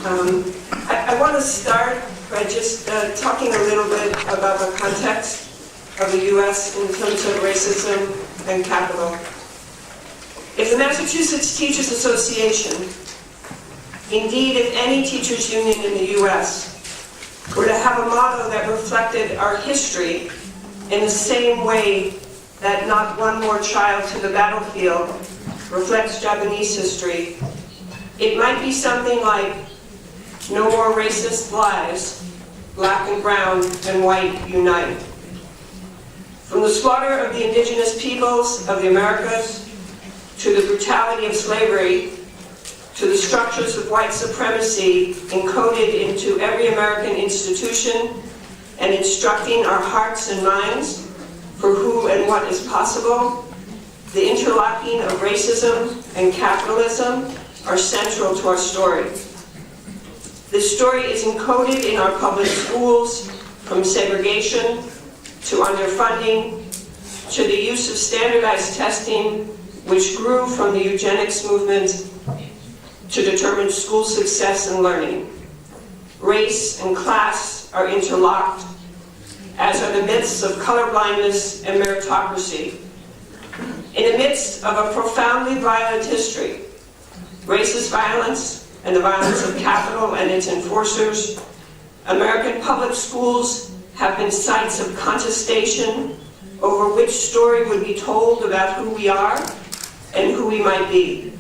I want to start by just talking a little bit about the context of the U.S. in terms of racism and capital. If the Massachusetts Teachers Association, indeed if any teachers union in the U.S., were to have a motto that reflected our history in the same way that not one more child to the battlefield reflects Japanese history, it might be something like, no more racist lives, black and brown and white unite. From the slaughter of the indigenous peoples of the Americas, to the brutality of slavery, to the structures of white supremacy encoded into every American institution and instructing our hearts and minds for who and what is possible, the interlocking of racism and capitalism are central to our story. This story is encoded in our public schools, from segregation to underfunding to the use of standardized testing, which grew from the eugenics movement to determine school success and learning. Race and class are interlocked, as are the myths of colorblindness and meritocracy. In the midst of a profoundly violent history, racist violence and the violence of capital and its enforcers, American public schools have been sites of contestation over which story would be told about who we are and who we might be.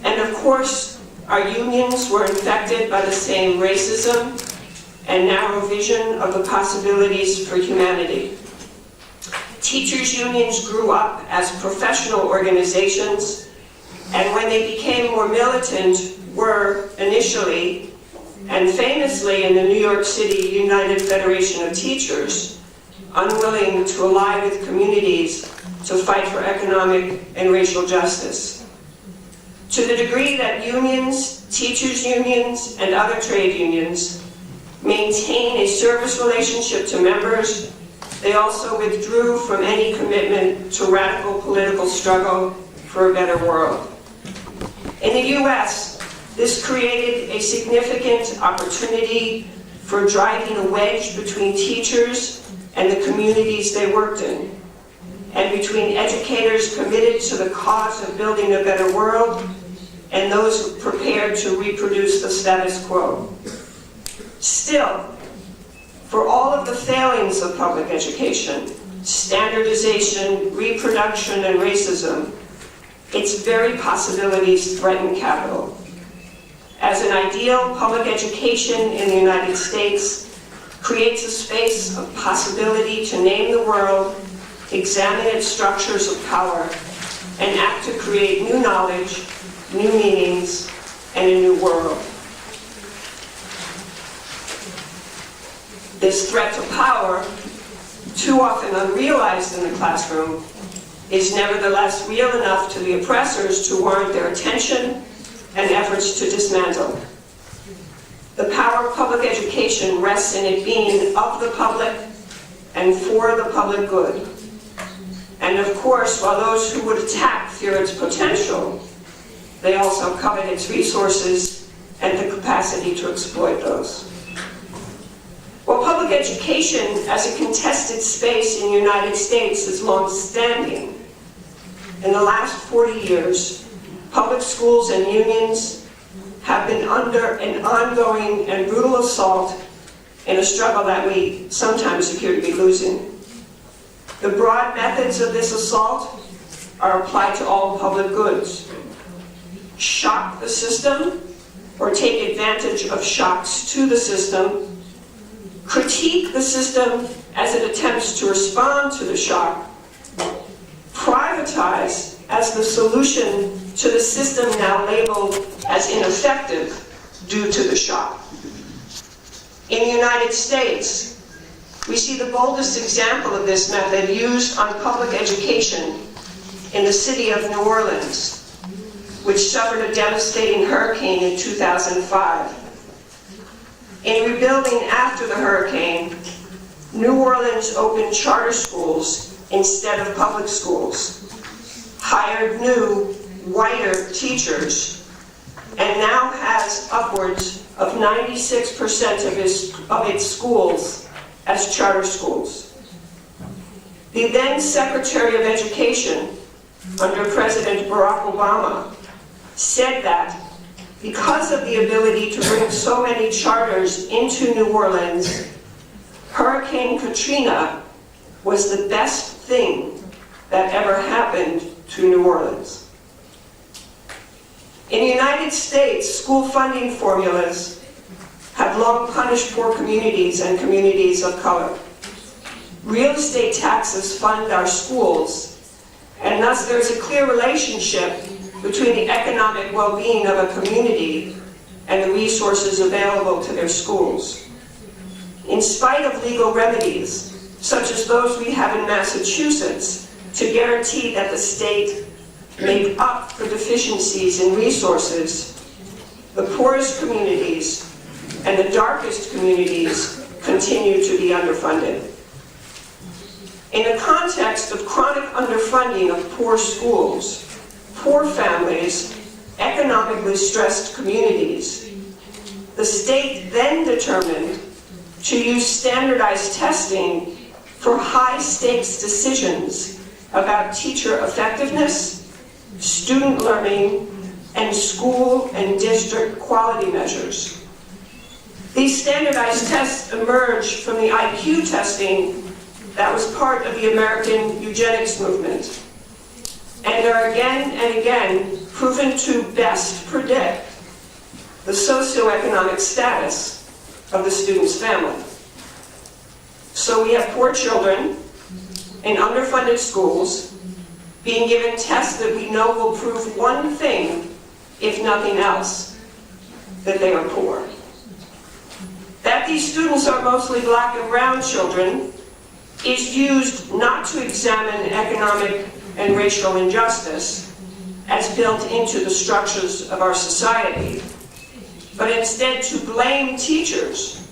And of course, our unions were infected by the same racism and narrow vision of the possibilities for humanity. Teachers' unions grew up as professional organizations, and when they became more militant, were initially, and famously in the New York City United Federation of Teachers, unwilling to ally with communities to fight for economic and racial justice. To the degree that unions, teachers' unions, and other trade unions maintain a service relationship to members, they also withdrew from any commitment to radical political struggle for a better world. In the U.S., this created a significant opportunity for driving a wedge between teachers and the communities they worked in, and between educators committed to the cause of building a better world and those prepared to reproduce the status quo. Still, for all of the failings of public education, standardization, reproduction, and racism, its very possibilities threaten capital. As an ideal, public education in the United States creates a space of possibility to name the world, examine its structures of power, and act to create new knowledge, new meanings, and a new world. This threat to power, too often unrealized in the classroom, is nevertheless real enough to the oppressors to warrant their attention and efforts to dismantle. The power of public education rests in it being of the public and for the public good. And of course, while those who would attack fear its potential, they also covet its resources and the capacity to exploit those. While public education as a contested space in the United States is long-standing, in the last 40 years, public schools and unions have been under an ongoing and brutal assault in a struggle that we sometimes appear to be losing. The broad methods of this assault are applied to all public goods. Shock the system, or take advantage of shocks to the system. Critique the system as it attempts to respond to the shock. Privatize as the solution to the system now labeled as ineffective due to the shock. In the United States, we see the boldest example of this method used on public education in the city of New Orleans, which suffered a devastating hurricane in 2005. In rebuilding after the hurricane, New Orleans opened charter schools instead of public schools, hired new, whiter teachers, and now has upwards of 96% of its schools as charter schools. The then Secretary of Education under President Barack Obama said that because of the ability to bring so many charters into New Orleans, Hurricane Katrina was the best thing that ever happened to New Orleans. In the United States, school funding formulas have long punished poor communities and communities of color. Real estate taxes fund our schools, and thus there's a clear relationship between the economic well-being of a community and the resources available to their schools. In spite of legal remedies, such as those we have in Massachusetts, to guarantee that the state make up for deficiencies in resources, the poorest communities and the darkest communities continue to be underfunded. In the context of chronic underfunding of poor schools, poor families, economically stressed communities, the state then determined to use standardized testing for high-stakes decisions about teacher effectiveness, student learning, and school and district quality measures. These standardized tests emerged from the IQ testing that was part of the American eugenics movement, and are again and again proven to best predict the socioeconomic status of the student's family. So we have poor children in underfunded schools being given tests that we know will prove one thing, if nothing else, that they are poor. That these students are mostly black and brown children is used not to examine economic and racial injustice as built into the structures of our society, but instead to blame teachers,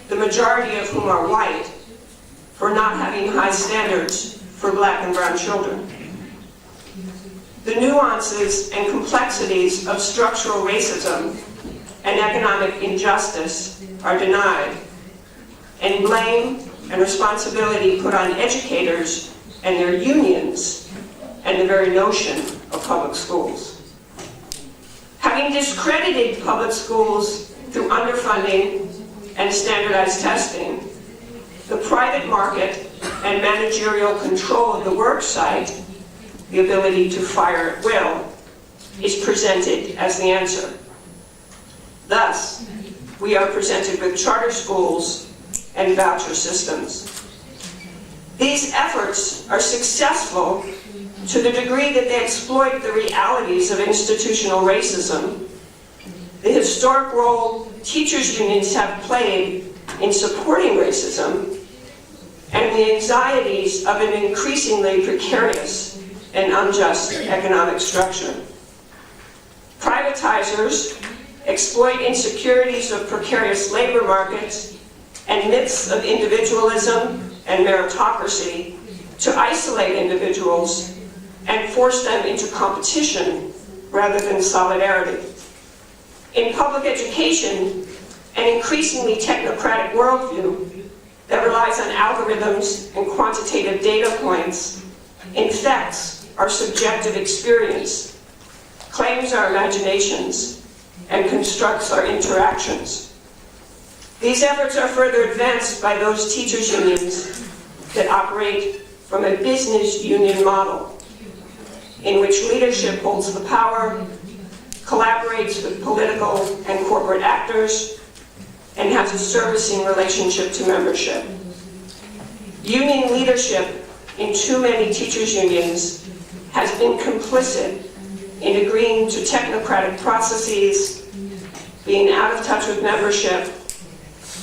the majority of whom are white, for not having high standards for black and brown children. The nuances and complexities of structural racism and economic injustice are denied, and blame and responsibility put on educators and their unions and the very notion of public schools. Having discredited public schools through underfunding and standardized testing, the private market and managerial control of the work site, the ability to fire at will, is presented as the answer. Thus, we are presented with charter schools and voucher systems. These efforts are successful to the degree that they exploit the realities of institutional racism, the historic role teachers' unions have played in supporting racism, and the anxieties of an increasingly precarious and unjust economic structure. Privatizers exploit insecurities of precarious labor markets and myths of individualism and meritocracy to isolate individuals and force them into competition rather than solidarity. In public education, an increasingly technocratic worldview that relies on algorithms and quantitative data points infects our subjective experience, claims our imaginations, and constructs our interactions. These efforts are further advanced by those teachers' unions that operate from a business union model, in which leadership holds the power, collaborates with political and corporate actors, and has a servicing relationship to membership. Union leadership in too many teachers' unions has been complicit in agreeing to technocratic processes, being out of touch with membership,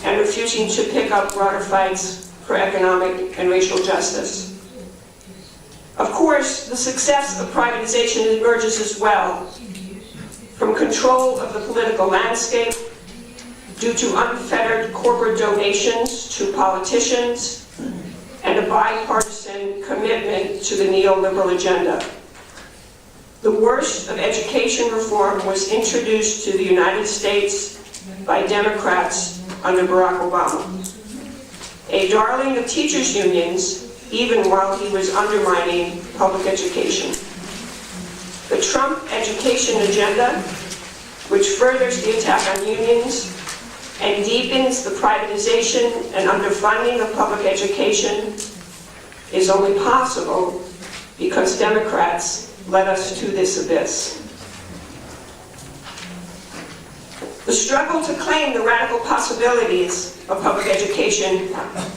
and refusing to pick up broader fights for economic and racial justice. Of course, the success of privatization emerges as well from control of the political landscape due to unfettered corporate donations to politicians and a bipartisan commitment to the neoliberal agenda. The worst of education reform was introduced to the United States by Democrats under Barack Obama. A darling of teachers' unions, even while he was undermining public education. The Trump education agenda, which furthers the attack on unions and deepens the privatization and underfunding of public education, is only possible because Democrats led us to this abyss. The struggle to claim the radical possibilities of public education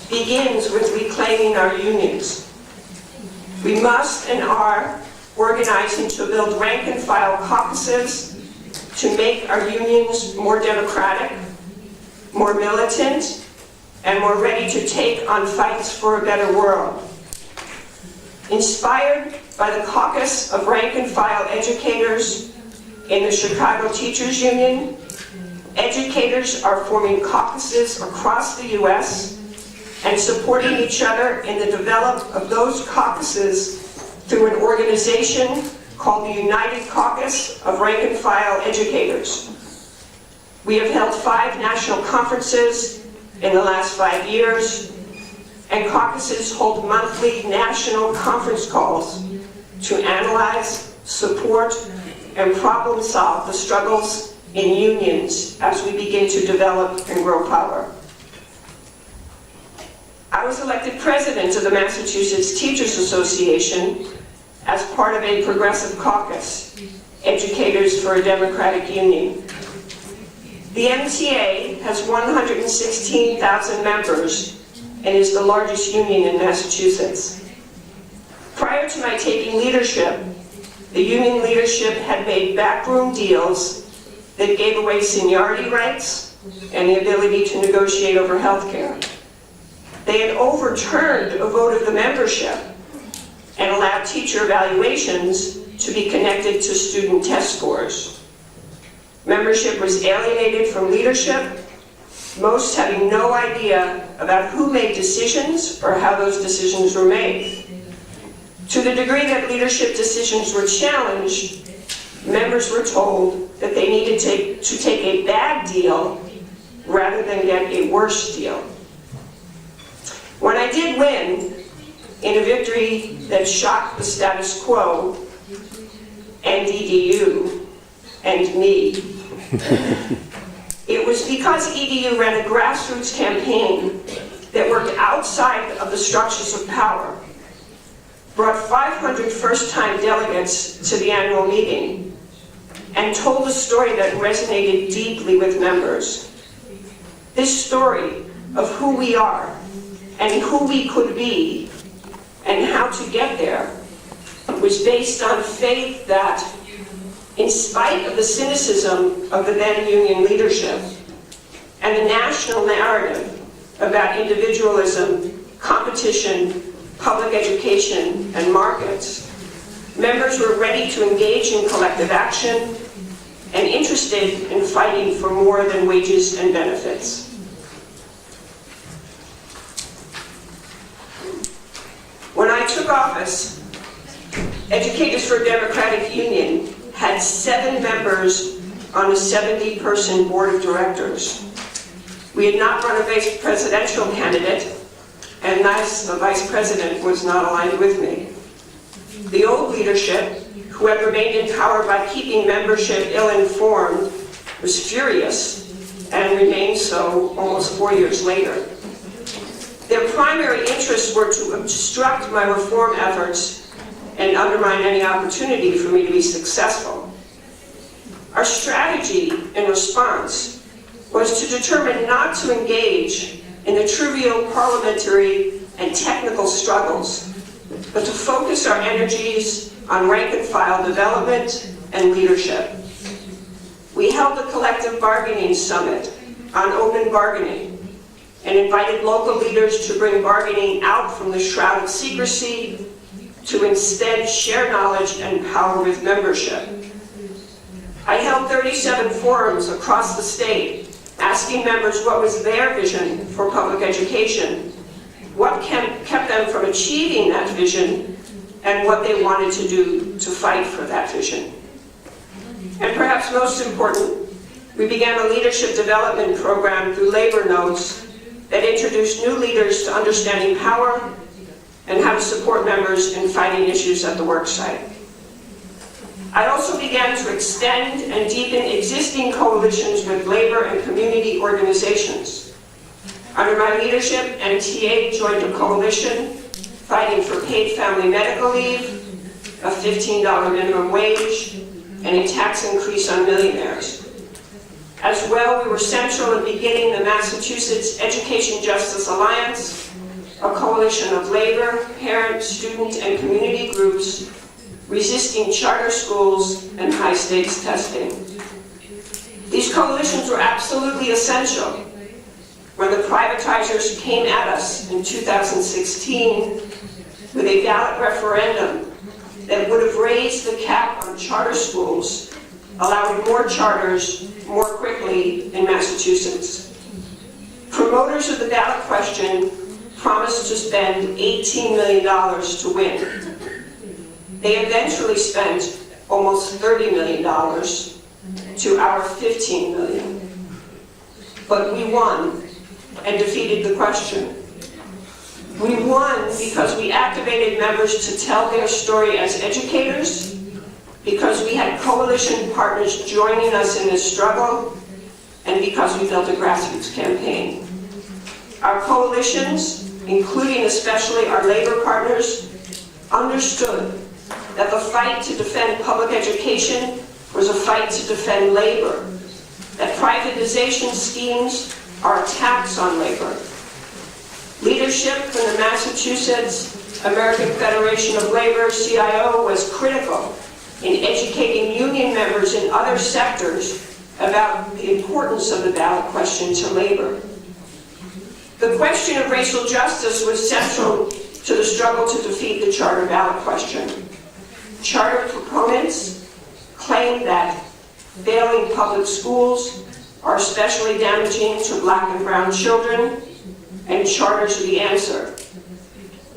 begins with reclaiming our unions. We must and are organizing to build rank-and-file caucuses to make our unions more democratic, more militant, and more ready to take on fights for a better world. Inspired by the caucus of rank-and-file educators in the Chicago Teachers Union, educators are forming caucuses across the U.S. and supporting each other in the development of those caucuses through an organization called the United Caucus of Rank-and-File Educators. We have held 5 national conferences in the last 5 years, and caucuses hold monthly national conference calls to analyze, support, and problem solve the struggles in unions as we begin to develop and grow power. I was elected president of the Massachusetts Teachers Association as part of a progressive caucus, Educators for a Democratic Union. The MTA has 116,000 members and is the largest union in Massachusetts. Prior to my taking leadership, the union leadership had made backroom deals that gave away seniority rights and the ability to negotiate over health care. They had overturned a vote of the membership and allowed teacher evaluations to be connected to student test scores. Membership was alienated from leadership, most having no idea about who made decisions or how those decisions were made. To the degree that leadership decisions were challenged, members were told that they needed to take a bad deal rather than get a worse deal. When I did win, in a victory that shocked the status quo, and EDU, and me, it was because EDU ran a grassroots campaign that worked outside of the structures of power, brought 500 first-time delegates to the annual meeting, and told a story that resonated deeply with members. This story of who we are and who we could be and how to get there was based on faith that, in spite of the cynicism of the then union leadership and the national narrative about individualism, competition, public education, and markets, members were ready to engage in collective action and interested in fighting for more than wages and benefits. When I took office, Educators for a Democratic Union had 7 members on a 70-person board of directors. We had not run a vice presidential candidate, and thus the vice president was not aligned with me. The old leadership, who had remained in power by keeping membership ill-informed, was furious and remained so almost 4 years later. Their primary interests were to obstruct my reform efforts and undermine any opportunity for me to be successful. Our strategy in response was to determine not to engage in the trivial parliamentary and technical struggles, but to focus our energies on rank-and-file development and leadership. We held a collective bargaining summit on open bargaining and invited local leaders to bring bargaining out from the shroud of secrecy to instead share knowledge and power with membership. I held 37 forums across the state, asking members what was their vision for public education, what kept them from achieving that vision, and what they wanted to do to fight for that vision. And perhaps most important, we began a leadership development program through labor nodes that introduced new leaders to understanding power and how to support members in fighting issues at the worksite. I also began to extend and deepen existing coalitions with labor and community organizations. Under my leadership, MTA joined a coalition fighting for paid family medical leave, a $15 minimum wage, and a tax increase on millionaires. As well, we were central in beginning the Massachusetts Education Justice Alliance, a coalition of labor, parent, student, and community groups resisting charter schools and high-stakes testing. These coalitions were absolutely essential when the privatizers came at us in 2016 with a ballot referendum that would have raised the cap on charter schools, allowing more charters more quickly in Massachusetts. Promoters of the ballot question promised to spend $18 million to win. They eventually spent almost $30 million to our $15 million. But we won and defeated the question. We won because we activated members to tell their story as educators, because we had coalition partners joining us in this struggle, and because we built a grassroots campaign. Our coalitions, including especially our labor partners, understood that the fight to defend public education was a fight to defend labor, that privatization schemes are attacks on labor. Leadership from the Massachusetts American Federation of Labor, CIO, was critical in educating union members in other sectors about the importance of the ballot question to labor. The question of racial justice was central to the struggle to defeat the charter ballot question. Charter proponents claim that failing public schools are especially damaging to Black and brown children, and charters are the answer.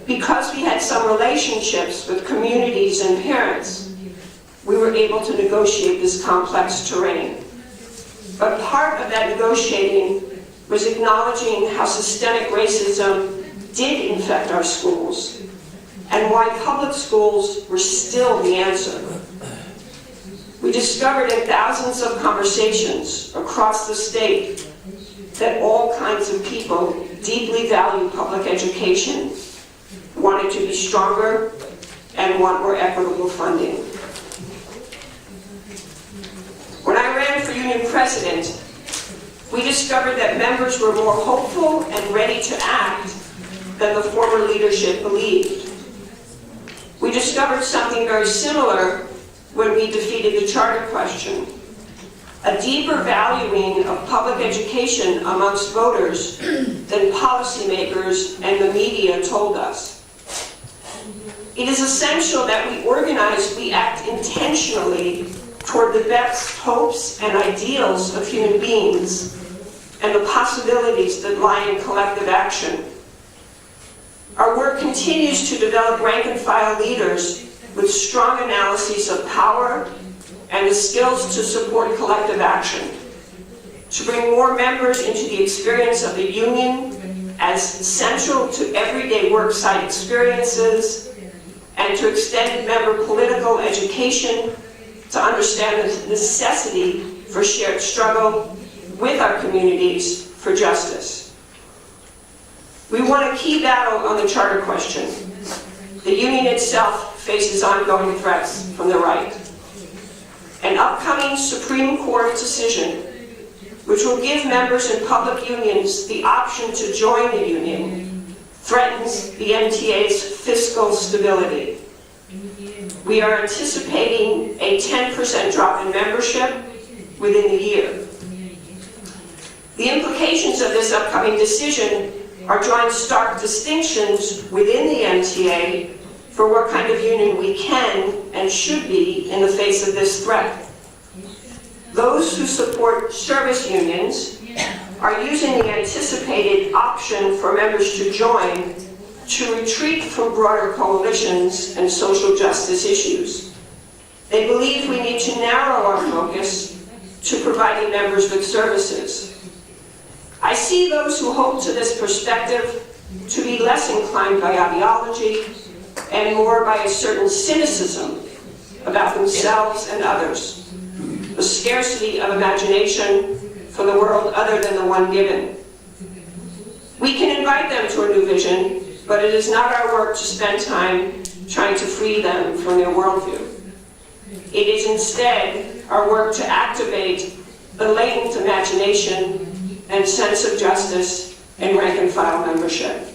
Because we had some relationships with communities and parents, we were able to negotiate this complex terrain. But part of that negotiating was acknowledging how systemic racism did infect our schools, and why public schools were still the answer. We discovered in thousands of conversations across the state that all kinds of people deeply value public education, wanted to be stronger, and want more equitable funding. When I ran for union president, we discovered that members were more hopeful and ready to act than the former leadership believed. We discovered something very similar when we defeated the charter question. A deeper valuing of public education amongst voters than policymakers and the media told us. It is essential that we act intentionally toward the best hopes and ideals of human beings and the possibilities that lie in collective action. Our work continues to develop rank-and-file leaders with strong analyses of power and the skills to support collective action, to bring more members into the experience of the union as central to everyday worksite experiences, and to extend member political education to understand the necessity for shared struggle with our communities for justice. We won a key battle on the charter question. The union itself faces ongoing threats from the right. An upcoming Supreme Court decision, which will give members in public unions the option to join the union, threatens the MTA's fiscal stability. We are anticipating a 10% drop in membership within the year. The implications of this upcoming decision are drawing stark distinctions within the MTA for what kind of union we can and should be in the face of this threat. Those who support service unions are using the anticipated option for members to join to retreat from broader coalitions and social justice issues. They believe we need to narrow our focus to providing members with services. I see those who hold to this perspective to be less inclined by ideology and more by a certain cynicism about themselves and others, a scarcity of imagination for the world other than the one given. We can invite them to a new vision, but it is not our work to spend time trying to free them from their worldview. It is instead our work to activate the latent imagination and sense of justice in rank and file membership.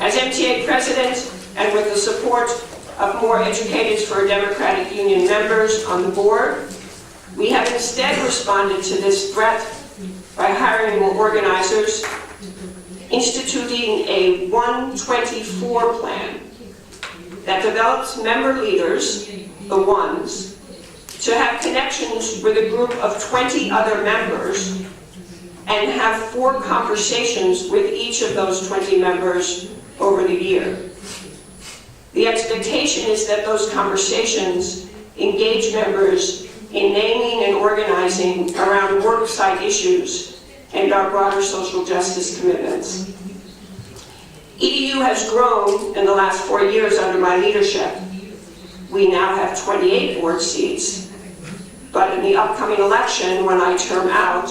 As MTA president, and with the support of more Educators for a Democratic Union members on the board, we have instead responded to this threat by hiring more organizers, instituting a 124 plan that develops member leaders, the ones, to have connections with a group of 20 other members and have 4 conversations with each of those 20 members over the year. The expectation is that those conversations engage members in naming and organizing around worksite issues and our broader social justice commitments. EDU has grown in the last 4 years under my leadership. We now have 28 board seats, but in the upcoming election, when I term out,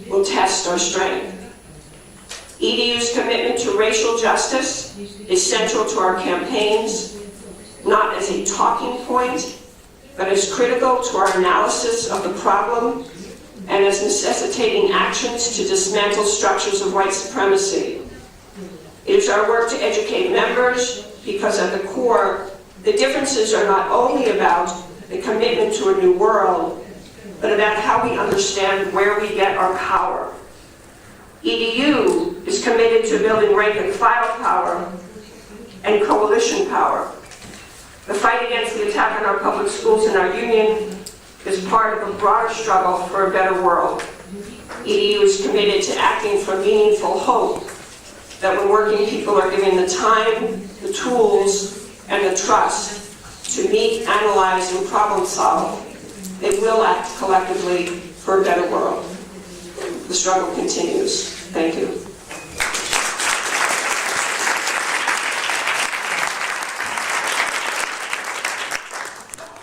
we'll test our strength. EDU's commitment to racial justice is central to our campaigns, not as a talking point, but as critical to our analysis of the problem and as necessitating actions to dismantle structures of white supremacy. It is our work to educate members because at the core, the differences are not only about the commitment to a new world, but about how we understand where we get our power. EDU is committed to building rank and file power and coalition power. The fight against the attack on our public schools and our union is part of a broader struggle for a better world. EDU is committed to acting for meaningful hope that when working people are given the time, the tools, and the trust to meet, analyze, and problem solve, they will act collectively for a better world. The struggle continues. Thank you.